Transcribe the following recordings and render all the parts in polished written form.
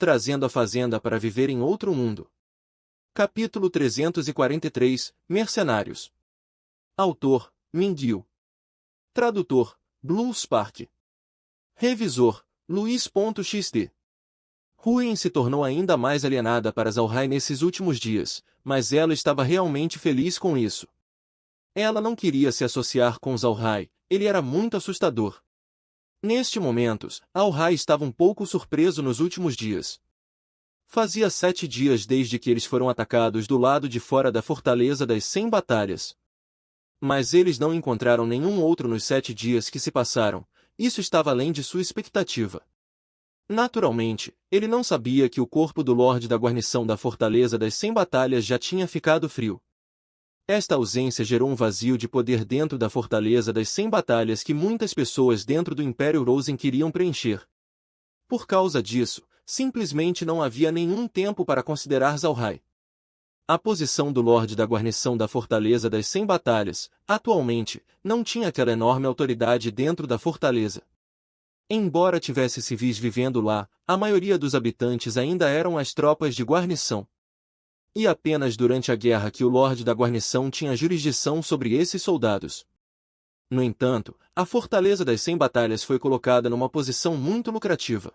trazendo a fazenda para viver em outro mundo. Capítulo 343 Mercenários. Autor: Mindil. Tradutor: Blue Spark. Revisor: Luiz.xd. Húrin se tornou ainda mais alienada para Zalrai nesses últimos dias, mas ela estava realmente feliz com isso. Ela não queria se associar com Zalrai, ele era muito assustador. Neste momento, Zalrai estava um pouco surpreso nos últimos dias. Fazia 7 dias desde que eles foram atacados do lado de fora da Fortaleza das 100 Batalhas. Mas eles não encontraram nenhum outro nos 7 dias que se passaram, isso estava além de sua expectativa. Naturalmente, ele não sabia que o corpo do Lorde da guarnição da Fortaleza das 100 Batalhas já tinha ficado frio. Esta ausência gerou um vazio de poder dentro da Fortaleza das 100 Batalhas que muitas pessoas dentro do Império Rosen queriam preencher. Por causa disso, simplesmente não havia nenhum tempo para considerar Zalrai. A posição do Lorde da guarnição da Fortaleza das 100 Batalhas, atualmente, não tinha aquela enorme autoridade dentro da fortaleza. Embora tivesse civis vivendo lá, a maioria dos habitantes ainda eram as tropas de guarnição. E apenas durante a guerra que o Lorde da guarnição tinha jurisdição sobre esses soldados. No entanto, a Fortaleza das 100 Batalhas foi colocada numa posição muito lucrativa.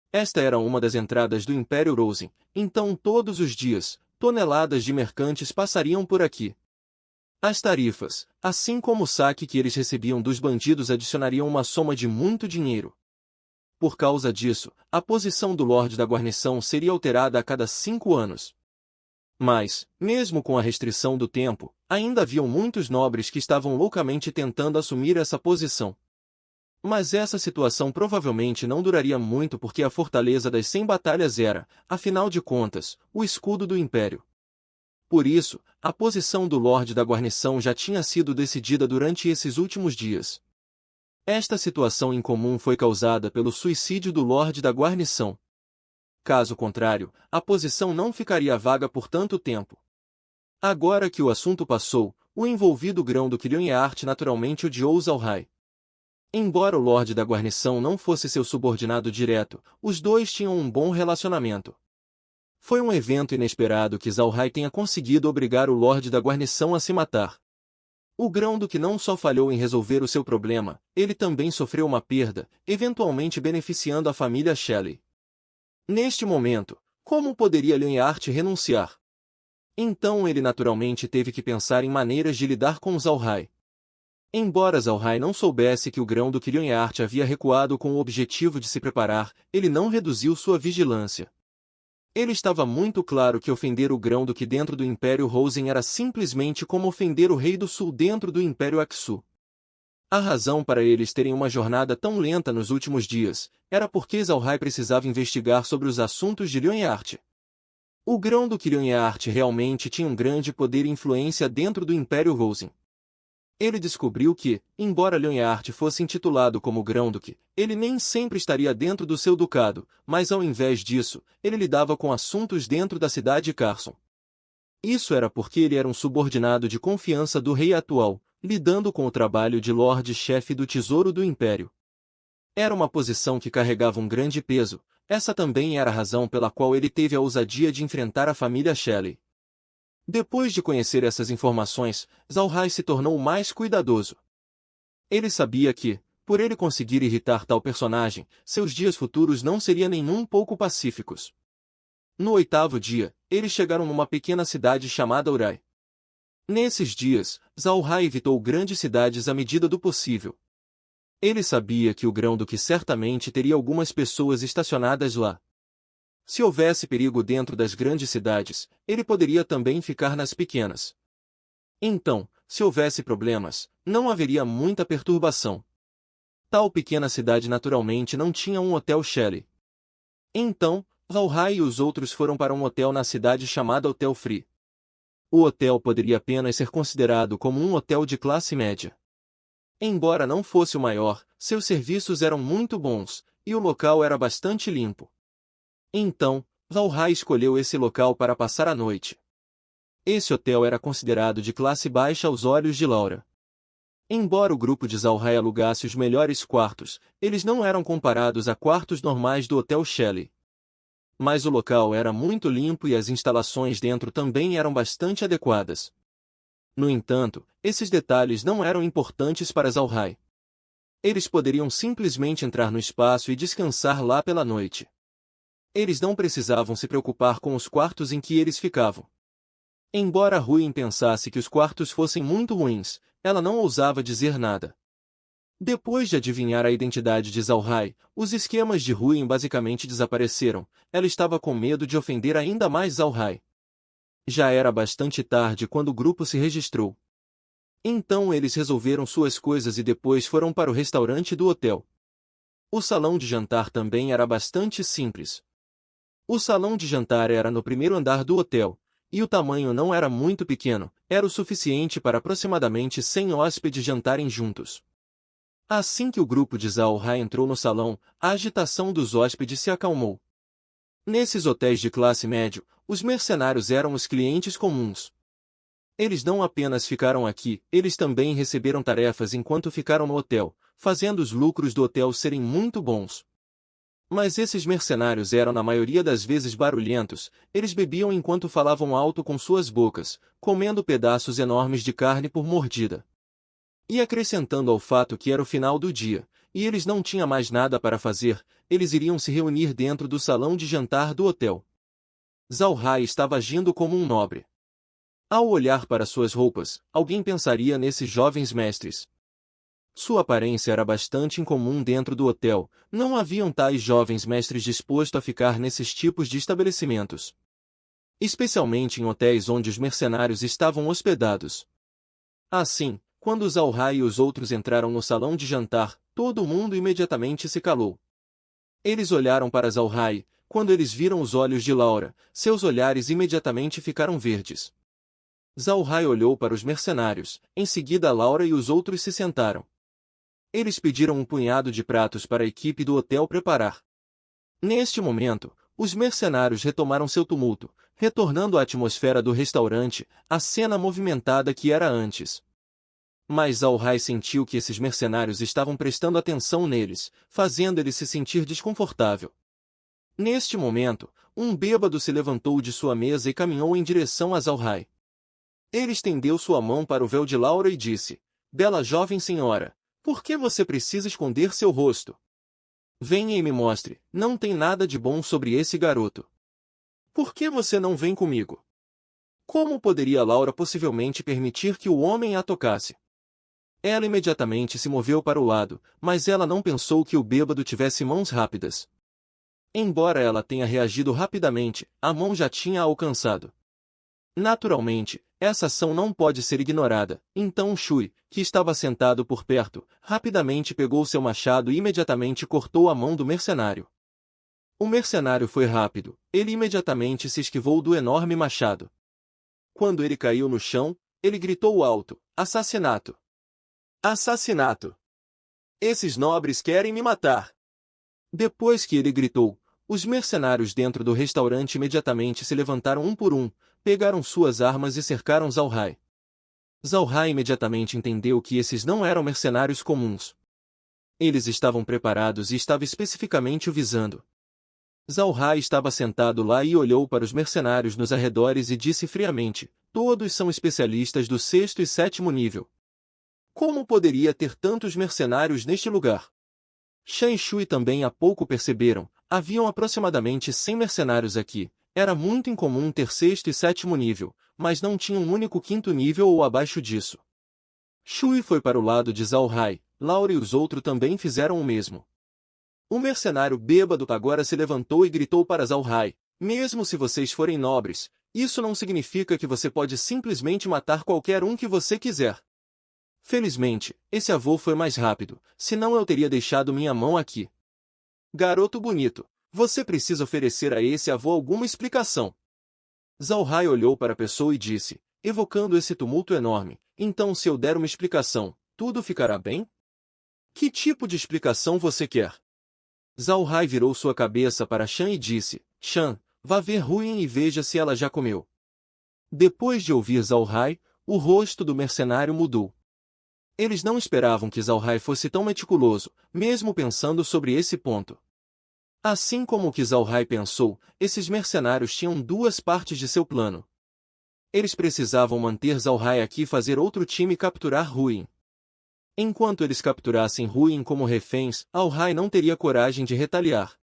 Esta era uma das entradas do Império Rosen, então todos os dias, toneladas de mercantes passariam por aqui. As tarifas, assim como o saque que eles recebiam dos bandidos adicionariam uma soma de muito dinheiro. Por causa disso, a posição do Lorde da guarnição seria alterada a cada 5 anos. Mas, mesmo com a restrição do tempo, ainda haviam muitos nobres que estavam loucamente tentando assumir essa posição. Mas essa situação provavelmente não duraria muito porque a Fortaleza das 100 Batalhas era, afinal de contas, o escudo do Império. Por isso, a posição do Lorde da guarnição já tinha sido decidida durante esses últimos dias. Esta situação incomum foi causada pelo suicídio do Lorde da guarnição. Caso contrário, a posição não ficaria vaga por tanto tempo. Agora que o assunto passou, o envolvido Grão-Duque Lionheart naturalmente odiou Zalrai. Embora o Lorde da guarnição não fosse seu subordinado direto, os dois tinham um bom relacionamento. Foi um evento inesperado que Zalrai tenha conseguido obrigar o Lorde da guarnição a se matar. O Grão-Duque não só falhou em resolver o seu problema, ele também sofreu uma perda, eventualmente beneficiando a família Shelley. Neste momento, como poderia Lionheart renunciar? Então ele naturalmente teve que pensar em maneiras de lidar com Zalrai. Embora Zalrai não soubesse que o Grão-Duque Lionheart havia recuado com o objetivo de se preparar, ele não reduziu sua vigilância. Ele estava muito claro que ofender o Grão-Duque dentro do Império Rosen era simplesmente como ofender o Rei do Sul dentro do Império Aksu. A razão para eles terem uma jornada tão lenta nos últimos dias era porque Zalrai precisava investigar sobre os assuntos de Lionheart. O Grão-Duque Lionheart realmente tinha um grande poder e influência dentro do Império Rosen. Ele descobriu que, embora Lionheart fosse intitulado como Grão-Duque, ele nem sempre estaria dentro do seu ducado, mas ao invés disso, ele lidava com assuntos dentro da cidade de Carson. Isso era porque ele era um subordinado de confiança do rei atual, lidando com o trabalho de Lorde-Chefe do Tesouro do Império. Era uma posição que carregava um grande peso, essa também era a razão pela qual ele teve a ousadia de enfrentar a família Shelley. Depois de conhecer essas informações, Zalrai se tornou mais cuidadoso. Ele sabia que, por ele conseguir irritar tal personagem, seus dias futuros não seriam nem um pouco pacíficos. No 8º dia, eles chegaram numa pequena cidade chamada Urai. Nesses dias, Zalrai evitou grandes cidades à medida do possível. Ele sabia que o Grão-Duque certamente teria algumas pessoas estacionadas lá. Se houvesse perigo dentro das grandes cidades, ele poderia também ficar nas pequenas. Então, se houvesse problemas, não haveria muita perturbação. Tal pequena cidade naturalmente não tinha um hotel Shelley. Então, Zalrai e os outros foram para um hotel na cidade chamada Hotel Free. O hotel poderia apenas ser considerado como um hotel de classe média. Embora não fosse o maior, seus serviços eram muito bons, e o local era bastante limpo. Então, Zalrai escolheu esse local para passar a noite. Esse hotel era considerado de classe baixa aos olhos de Laura. Embora o grupo de Zalrai alugasse os melhores quartos, eles não eram comparados a quartos normais do Hotel Shelley. Mas o local era muito limpo e as instalações dentro também eram bastante adequadas. No entanto, esses detalhes não eram importantes para Zalhai. Eles poderiam simplesmente entrar no espaço e descansar lá pela noite. Eles não precisavam se preocupar com os quartos em que eles ficavam. Embora Huyen pensasse que os quartos fossem muito ruins, ela não ousava dizer nada. Depois de adivinhar a identidade de Zalhai, os esquemas de Huyen basicamente desapareceram. Ela estava com medo de ofender ainda mais Zalhai. Já era bastante tarde quando o grupo se registrou. Então eles resolveram suas coisas e depois foram para o restaurante do hotel. O salão de jantar também era bastante simples. O salão de jantar era no primeiro andar do hotel, e o tamanho não era muito pequeno, era o suficiente para aproximadamente 100 hóspedes jantarem juntos. Assim que o grupo de Zalhai entrou no salão, a agitação dos hóspedes se acalmou. Nesses hotéis de classe média, os mercenários eram os clientes comuns. Eles não apenas ficaram aqui, eles também receberam tarefas enquanto ficaram no hotel, fazendo os lucros do hotel serem muito bons. Mas esses mercenários eram na maioria das vezes barulhentos, eles bebiam enquanto falavam alto com suas bocas, comendo pedaços enormes de carne por mordida. E acrescentando ao fato que era o final do dia, e eles não tinham mais nada para fazer, eles iriam se reunir dentro do salão de jantar do hotel. Zalhai estava agindo como um nobre. Ao olhar para suas roupas, alguém pensaria nesses jovens mestres. Sua aparência era bastante incomum dentro do hotel, não haviam tais jovens mestres dispostos a ficar nesses tipos de estabelecimentos. Especialmente em hotéis onde os mercenários estavam hospedados. Assim, quando Zalhai e os outros entraram no salão de jantar, todo mundo imediatamente se calou. Eles olharam para Zalhai, quando eles viram os olhos de Laura, seus olhares imediatamente ficaram verdes. Zalhai olhou para os mercenários, em seguida Laura e os outros se sentaram. Eles pediram um punhado de pratos para a equipe do hotel preparar. Neste momento, os mercenários retomaram seu tumulto, retornando à atmosfera do restaurante, a cena movimentada que era antes. Mas Zalhai sentiu que esses mercenários estavam prestando atenção neles, fazendo ele se sentir desconfortável. Neste momento, um bêbado se levantou de sua mesa e caminhou em direção a Zalhai. Ele estendeu sua mão para o véu de Laura e disse: "Bela jovem senhora, por que você precisa esconder seu rosto? Venha e me mostre, não tem nada de bom sobre esse garoto. Por que você não vem comigo?" Como poderia Laura possivelmente permitir que o homem a tocasse? Ela imediatamente se moveu para o lado, mas ela não pensou que o bêbado tivesse mãos rápidas. Embora ela tenha reagido rapidamente, a mão já tinha a alcançado. Naturalmente, essa ação não pode ser ignorada, então Shui, que estava sentado por perto, rapidamente pegou seu machado e imediatamente cortou a mão do mercenário. O mercenário foi rápido, ele imediatamente se esquivou do enorme machado. Quando ele caiu no chão, ele gritou alto: "Assassinato! Assassinato! Esses nobres querem me matar!" Depois que ele gritou, os mercenários dentro do restaurante imediatamente se levantaram um por um, pegaram suas armas e cercaram Zalhai. Zalhai imediatamente entendeu que esses não eram mercenários comuns. Eles estavam preparados e estava especificamente o visando. Zalhai estava sentado lá e olhou para os mercenários nos arredores e disse friamente: "Todos são especialistas do 6º e 7º nível. Como poderia ter tantos mercenários neste lugar?" Shan e Shui também há pouco perceberam, haviam aproximadamente 100 mercenários aqui. Era muito incomum ter 6º e 7º nível, mas não tinha um único 5º nível ou abaixo disso. Shui foi para o lado de Zalhai, Laura e os outros também fizeram o mesmo. O mercenário bêbado agora se levantou e gritou para Zalhai: "Mesmo se vocês forem nobres, isso não significa que você pode simplesmente matar qualquer um que você quiser. Felizmente, esse avô foi mais rápido, senão eu teria deixado minha mão aqui. Garoto bonito, você precisa oferecer a esse avô alguma explicação." Zalhai olhou para a pessoa e disse, evocando esse tumulto enorme: "Então se eu der uma explicação, tudo ficará bem? Que tipo de explicação você quer?" Zalhai virou sua cabeça para Shan e disse: "Shan, vá ver Huyen e veja se ela já comeu." Depois de ouvir Zalhai, o rosto do mercenário mudou. Eles não esperavam que Zalhai fosse tão meticuloso, mesmo pensando sobre esse ponto. Assim como o que Zhao Hai pensou, esses mercenários tinham duas partes de seu plano. Eles precisavam manter Zhao Hai aqui e fazer outro time capturar Ruin. Enquanto eles capturassem Ruin como reféns, Zhao Hai não teria coragem de retaliar.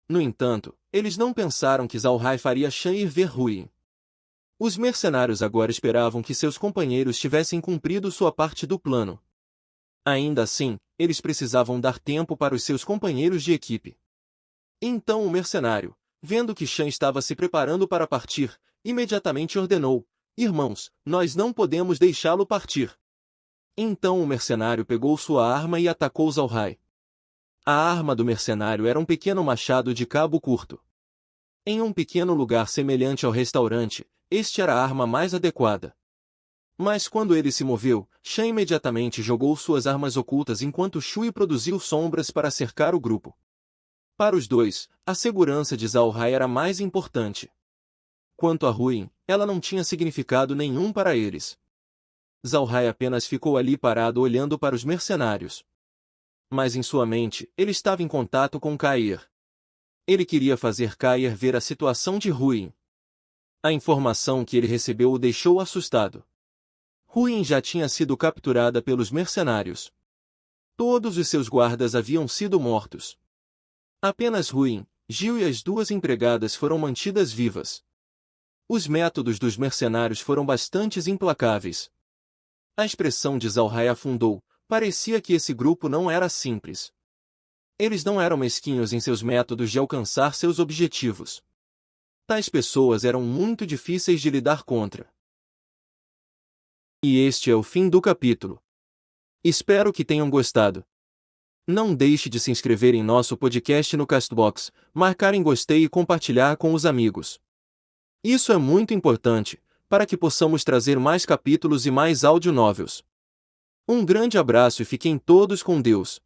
No entanto, eles não pensaram que Zhao Hai faria Shan ir ver Ruin. Os mercenários agora esperavam que seus companheiros tivessem cumprido sua parte do plano. Ainda assim, eles precisavam dar tempo para os seus companheiros de equipe. Então o mercenário, vendo que Shan estava se preparando para partir, imediatamente ordenou: Irmãos, nós não podemos deixá-lo partir. Então o mercenário pegou sua arma e atacou Zhao Hai. A arma do mercenário era um pequeno machado de cabo curto. Em um pequeno lugar semelhante ao restaurante, este era a arma mais adequada. Mas quando ele se moveu, Shan imediatamente jogou suas armas ocultas enquanto Shui produziu sombras para cercar o grupo. Para os dois, a segurança de Zhao Hai era mais importante. Quanto a Ruin, ela não tinha significado nenhum para eles. Zhao Hai apenas ficou ali parado olhando para os mercenários. Mas em sua mente, ele estava em contato com Kair. Ele queria fazer Kair ver a situação de Ruin. A informação que ele recebeu o deixou assustado. Ruin já tinha sido capturada pelos mercenários. Todos os seus guardas haviam sido mortos. Apenas Ruin, Gil e as duas empregadas foram mantidas vivas. Os métodos dos mercenários foram bastante implacáveis. A expressão de Zhao Hai afundou, parecia que esse grupo não era simples. Eles não eram mesquinhos em seus métodos de alcançar seus objetivos. Tais pessoas eram muito difíceis de lidar contra. E este é o fim do capítulo. Espero que tenham gostado. Não deixe de se inscrever em nosso podcast no Castbox, marcar em gostei e compartilhar com os amigos. Isso é muito importante, para que possamos trazer mais capítulos e mais audio novels. Um grande abraço e fiquem todos com Deus.